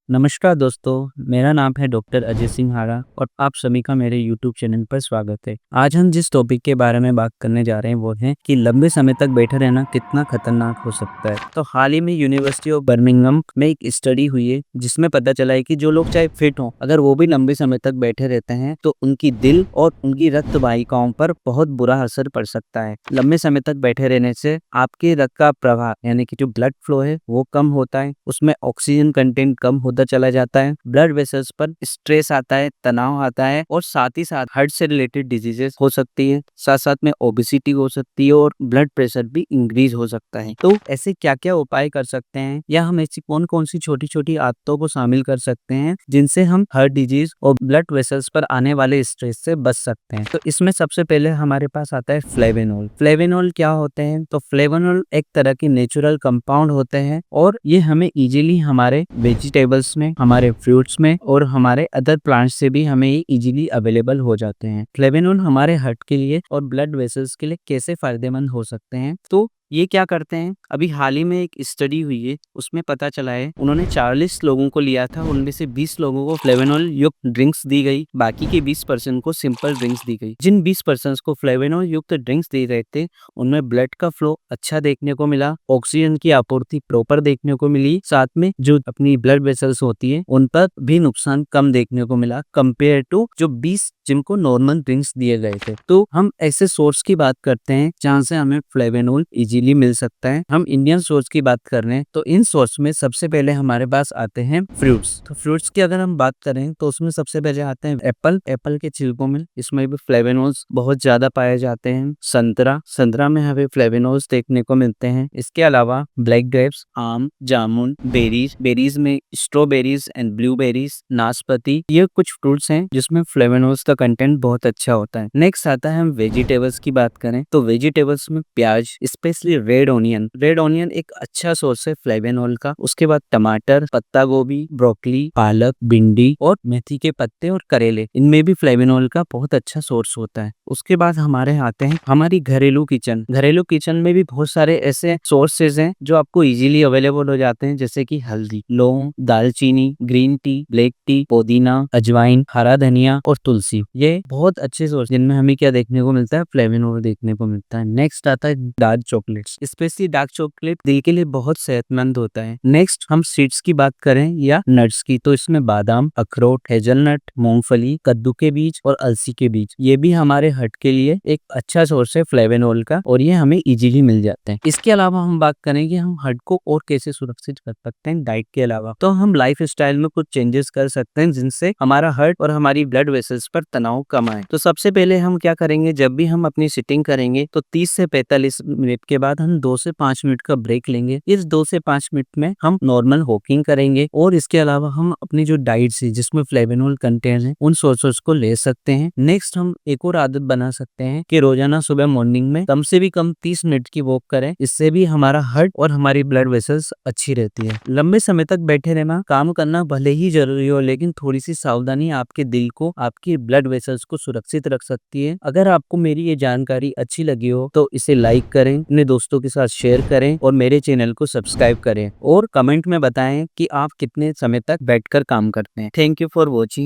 नमस्कार दोस्तों, मेरा नाम है डॉक्टर अजय सिंघाड़ा और आप सभी का मेरे यूट्यूब चैनल पर स्वागत है। आज हम जिस टॉपिक के बारे में बात करने जा रहे हैं वो है कि लंबे समय तक बैठे रहना कितना खतरनाक हो सकता है। तो हाल ही में यूनिवर्सिटी ऑफ बर्मिंघम में एक स्टडी हुई है जिसमें पता चला है कि जो लोग चाहे फिट हों, अगर वो भी लंबे समय तक बैठे रहते हैं तो उनकी दिल और उनकी रक्त वाहिकाओं पर बहुत बुरा असर पड़ सकता है। लंबे समय तक बैठे रहने से आपके रक्त का प्रवाह यानी कि जो ब्लड फ्लो है वो कम होता है, उसमें ऑक्सीजन कंटेंट कम होता चला जाता है, ब्लड वेसल्स पर स्ट्रेस आता है, तनाव आता है और साथ ही साथ हार्ट से रिलेटेड डिजीजेस हो सकती है, साथ साथ में ओबेसिटी हो सकती है और ब्लड प्रेशर भी इंक्रीज हो सकता है। तो ऐसे क्या क्या उपाय कर सकते हैं या हम ऐसी कौन कौन सी छोटी छोटी आदतों को शामिल कर सकते हैं जिनसे हम हार्ट डिजीज और ब्लड वेसल्स पर आने वाले स्ट्रेस से बच सकते हैं। तो इसमें सबसे पहले हमारे पास आता है फ्लेवेनोल। फ्लेवेनोल क्या होते हैं? तो फ्लेवेनोल एक तरह के नेचुरल कंपाउंड होते हैं और ये हमें इजीली हमारे वेजिटेबल्स में, हमारे फ्रूट्स में और हमारे अदर प्लांट्स से भी हमें ये इजीली अवेलेबल हो जाते हैं। फ्लेवेनोल हमारे हार्ट के लिए और ब्लड वेसल्स के लिए कैसे फायदेमंद हो सकते हैं? तो ये क्या करते हैं, अभी हाल ही में एक स्टडी हुई है उसमें पता चला है, उन्होंने 40 लोगों को लिया था, उनमें से 20 लोगों को फ्लेवेनोल युक्त ड्रिंक्स दी गई, बाकी के 20% को सिंपल ड्रिंक्स दी गई। जिन 20% को फ्लेवेनोल युक्त ड्रिंक्स दी गए थे उनमें ब्लड का फ्लो अच्छा देखने को मिला, ऑक्सीजन की आपूर्ति प्रॉपर देखने को मिली, साथ में जो अपनी ब्लड वेसल्स होती है उन पर भी नुकसान कम देखने को मिला कंपेयर टू जो 20 जिनको नॉर्मल ड्रिंक्स दिए गए थे। तो हम ऐसे सोर्स की बात करते हैं जहाँ से हमें फ्लेवेनोल इजीली मिल सकता है। हम इंडियन सोर्स की बात कर रहे हैं तो इन सोर्स में सबसे पहले हमारे पास आते हैं फ्रूट्स। तो फ्रूट्स की अगर हम बात करें तो उसमें सबसे पहले आते हैं एप्पल। एप्पल के छिलकों में इसमें भी फ्लेवेनोल्स बहुत ज्यादा पाए जाते हैं। संतरा, संतरा में हमें फ्लेवेनोल्स देखने को मिलते हैं। इसके अलावा ब्लैक ग्रेप्स, आम, जामुन, बेरीज, बेरीज में स्ट्रॉबेरीज एंड ब्लूबेरीज, नाशपाती, ये कुछ फ्रूट्स हैं जिसमें फ्लेवेनोल्स का कंटेंट बहुत अच्छा होता है। नेक्स्ट आता है हम वेजिटेबल्स की बात करें तो वेजिटेबल्स में प्याज, specially red onion. Red onion एक अच्छा सोर्स है फ्लेवेनोल का। उसके बाद टमाटर, पत्ता गोभी, ब्रोकली, पालक, भिंडी और मेथी के पत्ते और करेले, इनमें भी फ्लेवेनोल का बहुत अच्छा सोर्स होता है। उसके बाद हमारे आते हैं हमारी घरेलू किचन। घरेलू किचन में भी बहुत सारे ऐसे सोर्सेज हैं जो आपको इजीली अवेलेबल हो जाते हैं, जैसे कि हल्दी, लौंग, दालचीनी, ग्रीन टी, ब्लैक टी, पुदीना, अजवाइन, हरा धनिया और तुलसी, ये बहुत अच्छे सोर्स जिनमें हमें क्या देखने को मिलता है, फ्लेवेनोल देखने को मिलता है। नेक्स्ट आता है dark chocolates. Specially dark chocolate दिल के लिए बहुत सेहतमंद होता है। नेक्स्ट हम सीड्स की बात करें या नट्स की तो इसमें बादाम, अखरोट, हेजलनट, मूंगफली, कद्दू के बीज और अलसी के बीज, ये भी हमारे हार्ट के लिए एक अच्छा सोर्स है फ्लेवेनोल का और ये हमें इजीली मिल जाते हैं। इसके अलावा हम बात करें कि हम हार्ट को और कैसे सुरक्षित कर सकते हैं डाइट के अलावा, तो हम लाइफ स्टाइल में कुछ चेंजेस कर सकते हैं जिनसे हमारा हार्ट और हमारी ब्लड वेसल्स पर तनाव कम आए। तो सबसे पहले हम क्या करेंगे, जब भी हम अपनी सिटिंग करेंगे तो 30 से 45 मिनट के बाद हम 2 से 5 मिनट का ब्रेक लेंगे। इस 2 से 5 मिनट में हम नॉर्मल वॉकिंग करेंगे और इसके अलावा हम अपनी जो डाइट है जिसमें फ्लेवेनोल कंटेंट है उन सोर्सेस को ले सकते हैं। नेक्स्ट हम एक और आदत बना सकते हैं कि रोजाना सुबह मॉर्निंग में कम से भी कम 30 मिनट की वॉक करें। इससे भी हमारा हार्ट और हमारी ब्लड वेसल्स अच्छी रहती है। लंबे समय तक बैठे रहना, काम करना भले ही जरूरी हो लेकिन थोड़ी सी सावधानी आपके दिल को, आपकी ब्लड वेसल्स को सुरक्षित रख सकती है। अगर आपको मेरी ये जानकारी अच्छी लगी हो तो इसे लाइक करें, अपने दोस्तों के साथ शेयर करें और मेरे चैनल को सब्सक्राइब करें और कमेंट में बताएं कि आप कितने समय तक बैठकर काम करते हैं। Thank you for watching.